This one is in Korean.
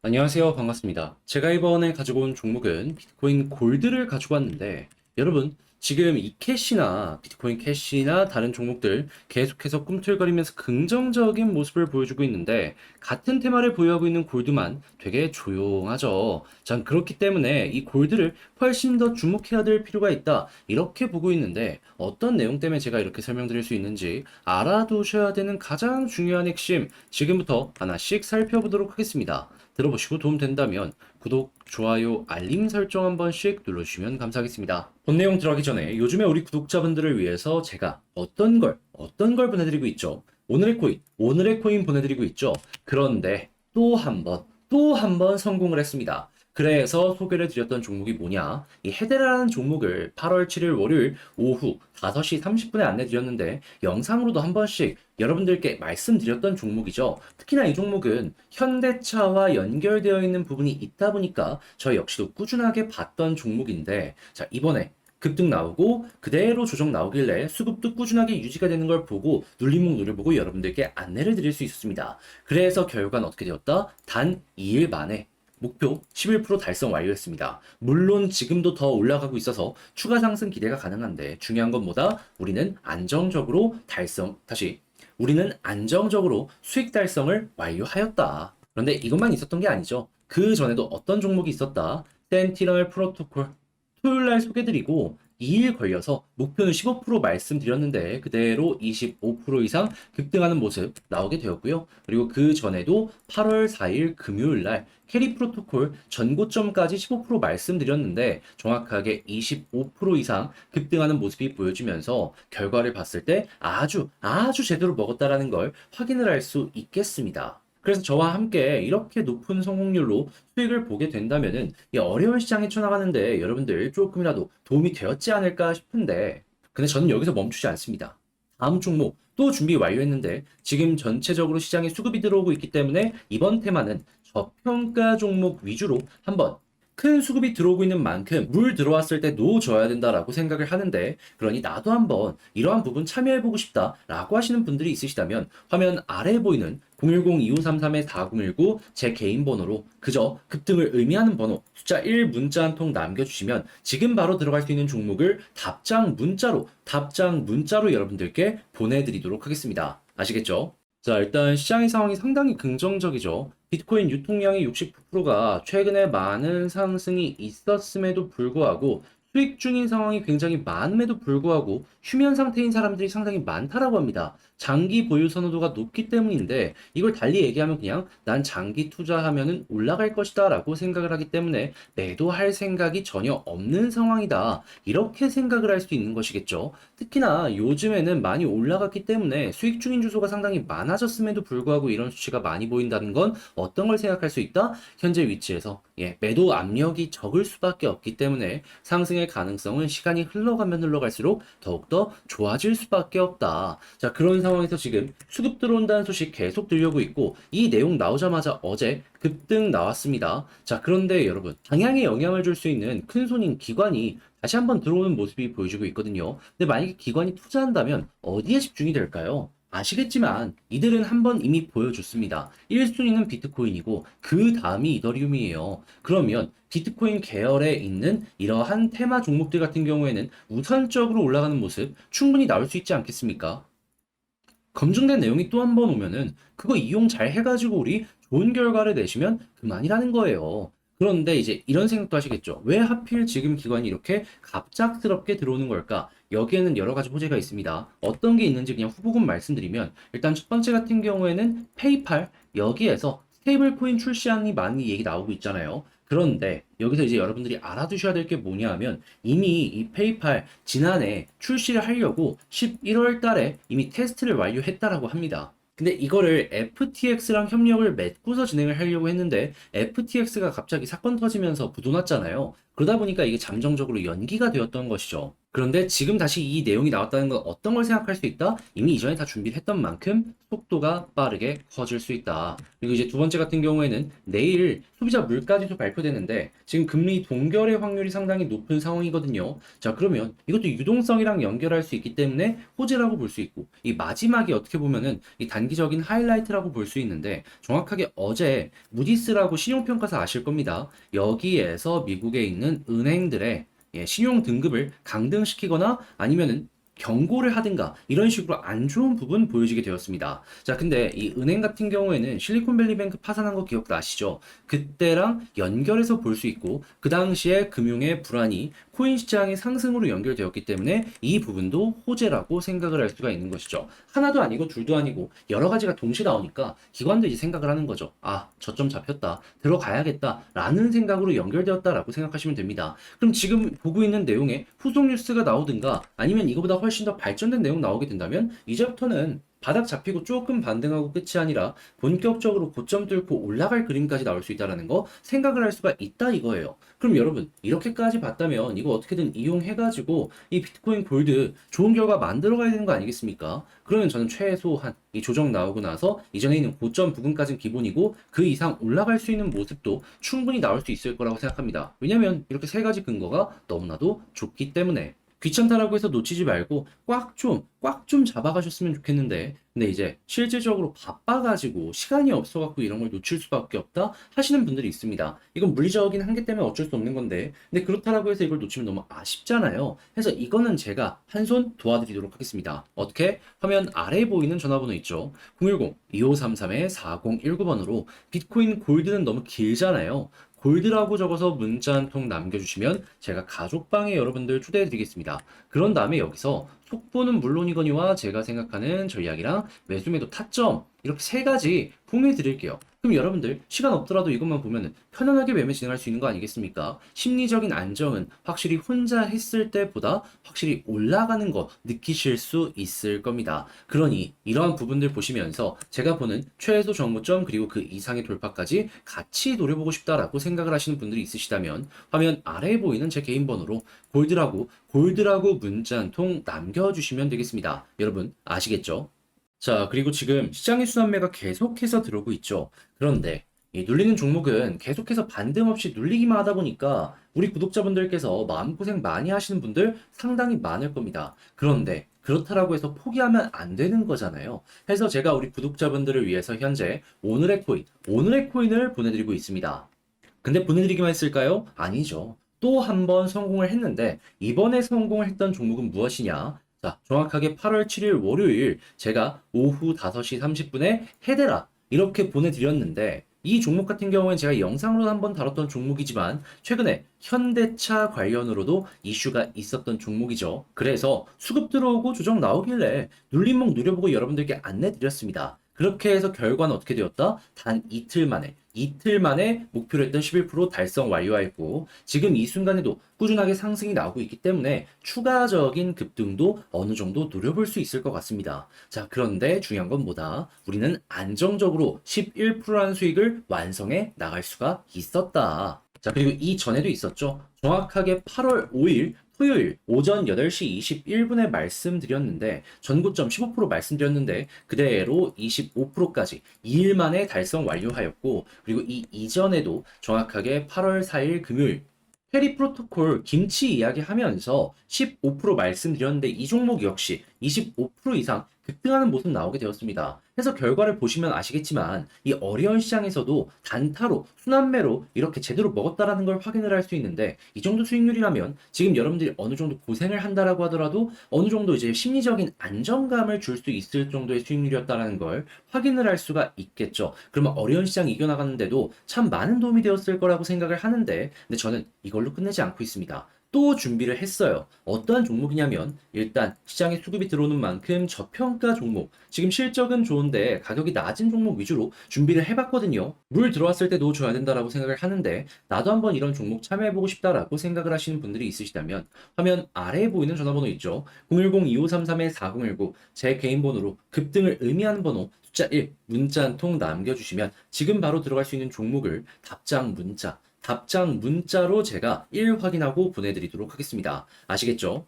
안녕하세요. 반갑습니다. 제가 이번에 가지고 온 종목은 비트코인 골드를 가지고 왔는데, 여러분, 지금 이 캐시나 비트코인 캐시나 다른 종목들 계속해서 꿈틀거리면서 긍정적인 모습을 보여주고 있는데, 같은 테마를 보유하고 있는 골드만 되게 조용하죠. 전 그렇기 때문에 이 골드를 훨씬 더 주목해야 될 필요가 있다. 이렇게 보고 있는데, 어떤 내용 때문에 제가 이렇게 설명드릴 수 있는지 알아두셔야 되는 가장 중요한 핵심, 지금부터 하나씩 살펴보도록 하겠습니다. 들어보시고 도움된다면 구독, 좋아요, 알림 설정 한 번씩 눌러주시면 감사하겠습니다. 본 내용 들어가기 전에 요즘에 우리 구독자분들을 위해서 제가 어떤 걸 보내드리고 있죠? 오늘의 코인 보내드리고 있죠? 그런데 또 한 번 성공을 했습니다. 그래서 소개를 드렸던 종목이 뭐냐? 이 헤데라는 종목을 8월 7일 월요일 오후 5시 30분에 안내드렸는데 영상으로도 한 번씩 여러분들께 말씀드렸던 종목이죠. 특히나 이 종목은 현대차와 연결되어 있는 부분이 있다 보니까 저 역시도 꾸준하게 봤던 종목인데, 자, 이번에 급등 나오고 그대로 조정 나오길래 수급도 꾸준하게 유지가 되는 걸 보고 눌림목 노려보고 여러분들께 안내를 드릴 수 있었습니다. 그래서 결과는 어떻게 되었다? 단 2일 만에 목표 11% 달성 완료했습니다. 물론 지금도 더 올라가고 있어서 추가 상승 기대가 가능한데, 중요한 건 뭐다? 우리는 안정적으로 수익 달성을 완료하였다. 그런데 이것만 있었던 게 아니죠. 그 전에도 어떤 종목이 있었다? 센티널 프로토콜. 토요일 날 소개드리고 2일 걸려서 목표는 15% 말씀드렸는데 그대로 25% 이상 급등하는 모습 나오게 되었고요. 그리고 그 전에도 8월 4일 금요일 날 캐리 프로토콜 전고점까지 15% 말씀드렸는데 정확하게 25% 이상 급등하는 모습이 보여지면서 결과를 봤을 때 아주 제대로 먹었다라는 걸 확인을 할 수 있겠습니다. 그래서 저와 함께 이렇게 높은 성공률로 수익을 보게 된다면은 이 어려운 시장에 쳐나가는데 여러분들 조금이라도 도움이 되었지 않을까 싶은데, 근데 저는 여기서 멈추지 않습니다. 다음 종목 또 준비 완료했는데 지금 전체적으로 시장에 수급이 들어오고 있기 때문에 이번 테마는 저평가 종목 위주로 한번 큰 수급이 들어오고 있는 만큼 물 들어왔을 때 놓아줘야 된다라고 생각을 하는데, 그러니 나도 한번 이러한 부분 참여해보고 싶다라고 하시는 분들이 있으시다면 화면 아래에 보이는 010-2533-4019 제 개인 번호로 그저 급등을 의미하는 번호 숫자 1 문자 한 통 남겨주시면 지금 바로 들어갈 수 있는 종목을 답장 문자로 여러분들께 보내드리도록 하겠습니다. 아시겠죠? 자, 일단 시장의 상황이 상당히 긍정적이죠. 비트코인 유통량의 69%가 최근에 많은 상승이 있었음에도 불구하고 수익 중인 상황이 굉장히 많음에도 불구하고 휴면 상태인 사람들이 상당히 많다라고 합니다. 장기 보유 선호도가 높기 때문인데, 이걸 달리 얘기하면 그냥 난 장기 투자하면은 올라갈 것이다 라고 생각을 하기 때문에 매도할 생각이 전혀 없는 상황이다, 이렇게 생각을 할 수 있는 것이겠죠. 특히나 요즘에는 많이 올라갔기 때문에 수익 중인 주소가 상당히 많아졌음에도 불구하고 이런 수치가 많이 보인다는 건 어떤 걸 생각할 수 있다? 현재 위치에서 매도 압력이 적을 수밖에 없기 때문에 상승의 가능성은 시간이 흘러가면 흘러갈수록 더욱더 좋아질 수밖에 없다. 자, 그런 상황에서 지금 수급 들어온다는 소식 계속 들려오고 있고, 이 내용 나오자마자 어제 급등 나왔습니다. 자, 그런데 여러분, 방향에 영향을 줄 수 있는 큰 손인 기관이 다시 한번 들어오는 모습이 보여지고 있거든요. 근데 만약에 기관이 투자한다면 어디에 집중이 될까요? 아시겠지만 이들은 한번 이미 보여줬습니다. 1순위는 비트코인이고 그 다음이 이더리움이에요. 그러면 비트코인 계열에 있는 이러한 테마 종목들 같은 경우에는 우선적으로 올라가는 모습 충분히 나올 수 있지 않겠습니까? 검증된 내용이 또 한 번 오면은 그거 이용 잘 해가지고 우리 좋은 결과를 내시면 그만이라는 거예요. 그런데 이제 이런 생각도 하시겠죠. 왜 하필 지금 기관이 이렇게 갑작스럽게 들어오는 걸까? 여기에는 여러 가지 호재가 있습니다. 어떤 게 있는지 그냥 후보군 말씀드리면, 일단 첫 번째 같은 경우에는 페이팔, 여기에서 스테이블 코인 출시안이 많이 얘기 나오고 있잖아요. 그런데 여기서 이제 여러분들이 알아두셔야 될 게 뭐냐 하면, 이미 이 페이팔 지난해 출시를 하려고 11월 달에 이미 테스트를 완료했다라고 합니다. 근데 이거를 FTX랑 협력을 맺고서 진행을 하려고 했는데 FTX가 갑자기 사건 터지면서 부도났잖아요. 그러다 보니까 이게 잠정적으로 연기가 되었던 것이죠. 그런데 지금 다시 이 내용이 나왔다는 건 어떤 걸 생각할 수 있다? 이미 이전에 다 준비를 했던 만큼 속도가 빠르게 커질 수 있다. 그리고 이제 두 번째 같은 경우에는 내일 소비자 물가지수 발표되는데 지금 금리 동결의 확률이 상당히 높은 상황이거든요. 자, 그러면 이것도 유동성이랑 연결할 수 있기 때문에 호재라고 볼 수 있고 이 마지막이 어떻게 보면은 이 단기적인 하이라이트라고 볼 수 있는데 정확하게 어제 무디스라고 신용평가사 아실 겁니다. 여기에서 미국에 있는 은행들의 신용 등급을 강등시키거나 아니면은 경고를 하든가 이런 식으로 안 좋은 부분 보여지게 되었습니다. 자, 근데 이 은행 같은 경우에는 실리콘밸리뱅크 파산한 거 기억나시죠? 그때랑 연결해서 볼 수 있고 그 당시에 금융의 불안이 코인 시장의 상승으로 연결되었기 때문에 이 부분도 호재라고 생각을 할 수가 있는 것이죠. 하나도 아니고 둘도 아니고 여러 가지가 동시에 나오니까 기관도 이제 생각을 하는 거죠. 아, 저점 잡혔다. 들어가야겠다. 라는 생각으로 연결되었다라고 생각하시면 됩니다. 그럼 지금 보고 있는 내용에 후속 뉴스가 나오든가 아니면 이거보다 훨씬 더 발전된 내용 나오게 된다면 이제부터는 바닥 잡히고 조금 반등하고 끝이 아니라 본격적으로 고점 뚫고 올라갈 그림까지 나올 수 있다는 거 생각을 할 수가 있다 이거예요. 그럼 여러분 이렇게까지 봤다면 이거 어떻게든 이용해가지고 이 비트코인 골드 좋은 결과 만들어 가야 되는 거 아니겠습니까? 그러면 저는 최소한 이 조정 나오고 나서 이전에 있는 고점 부분까지는 기본이고 그 이상 올라갈 수 있는 모습도 충분히 나올 수 있을 거라고 생각합니다. 왜냐면 이렇게 세 가지 근거가 너무나도 좋기 때문에. 귀찮다라고 해서 놓치지 말고 꽉 좀 잡아가셨으면 좋겠는데, 근데 이제 실질적으로 바빠가지고 시간이 없어갖고 이런 걸 놓칠 수밖에 없다 하시는 분들이 있습니다. 이건 물리적인 한계 때문에 어쩔 수 없는 건데, 근데 그렇다라고 해서 이걸 놓치면 너무 아쉽잖아요. 그래서 이거는 제가 한 손 도와드리도록 하겠습니다. 어떻게? 화면 아래에 보이는 전화번호 있죠? 010-2533-4019번으로 비트코인 골드는 너무 길잖아요. 골드라고 적어서 문자 한 통 남겨주시면 제가 가족방에 여러분들 초대해드리겠습니다. 그런 다음에 여기서 속보는 물론이거니와 제가 생각하는 전략이랑 매수매도 타점 이렇게 세 가지 공유해 드릴게요. 그럼 여러분들 시간 없더라도 이것만 보면 편안하게 매매 진행할 수 있는 거 아니겠습니까? 심리적인 안정은 확실히 혼자 했을 때보다 확실히 올라가는 거 느끼실 수 있을 겁니다. 그러니 이러한 부분들 보시면서 제가 보는 최소 정고점 그리고 그 이상의 돌파까지 같이 노려보고 싶다라고 생각을 하시는 분들이 있으시다면 화면 아래에 보이는 제 개인 번호로 골드라고 문자 한 통 남겨주시면 되겠습니다. 여러분 아시겠죠? 자, 그리고 지금 시장의 순환매가 계속해서 들어오고 있죠. 그런데 이 눌리는 종목은 계속해서 반등 없이 눌리기만 하다 보니까 우리 구독자분들께서 마음고생 많이 하시는 분들 상당히 많을 겁니다. 그런데 그렇다라고 해서 포기하면 안 되는 거잖아요. 그래서 제가 우리 구독자분들을 위해서 현재 오늘의 코인을 보내드리고 있습니다. 근데 보내드리기만 했을까요? 아니죠. 또 한 번 성공을 했는데 이번에 성공을 했던 종목은 무엇이냐? 자, 정확하게 8월 7일 월요일 제가 오후 5시 30분에 해대라 이렇게 보내드렸는데 이 종목 같은 경우는 제가 영상으로 한번 다뤘던 종목이지만 최근에 현대차 관련으로도 이슈가 있었던 종목이죠. 그래서 수급 들어오고 조정 나오길래 눌림목 누려보고 여러분들께 안내드렸습니다. 그렇게 해서 결과는 어떻게 되었다? 단 이틀 만에 목표로 했던 11% 달성 완료하였고 지금 이 순간에도 꾸준하게 상승이 나오고 있기 때문에 추가적인 급등도 어느 정도 노려볼 수 있을 것 같습니다. 자, 그런데 중요한 건 뭐다? 우리는 안정적으로 11%라는 수익을 완성해 나갈 수가 있었다. 자, 그리고 이전에도 있었죠. 정확하게 8월 5일 토요일 오전 8시 21분에 말씀드렸는데 전고점 15% 말씀드렸는데 그대로 25%까지 2일 만에 달성 완료하였고 그리고 이 이전에도 정확하게 8월 4일 금요일 페리 프로토콜 김치 이야기 하면서 15% 말씀드렸는데 이 종목 역시 25% 이상 급등하는 모습 나오게 되었습니다. 그래서 결과를 보시면 아시겠지만 이 어려운 시장에서도 단타로 순환매로 이렇게 제대로 먹었다라는 걸 확인을 할 수 있는데 이 정도 수익률이라면 지금 여러분들이 어느 정도 고생을 한다라고 하더라도 어느 정도 이제 심리적인 안정감을 줄 수 있을 정도의 수익률이었다라는 걸 확인을 할 수가 있겠죠. 그러면 어려운 시장 이겨나가는데도 참 많은 도움이 되었을 거라고 생각을 하는데 근데 저는 이걸로 끝내지 않고 있습니다. 또 준비를 했어요. 어떠한 종목이냐면 일단 시장에 수급이 들어오는 만큼 저평가 종목 지금 실적은 좋은데 가격이 낮은 종목 위주로 준비를 해봤거든요. 물 들어왔을 때도 줘야 된다라고 생각을 하는데 나도 한번 이런 종목 참여해보고 싶다라고 생각을 하시는 분들이 있으시다면 화면 아래에 보이는 전화번호 있죠. 010-2533-4019 제 개인 번호로 급등을 의미하는 번호 숫자 1 문자 한 통 남겨주시면 지금 바로 들어갈 수 있는 종목을 답장 문자로 제가 1 확인하고 보내드리도록 하겠습니다. 아시겠죠?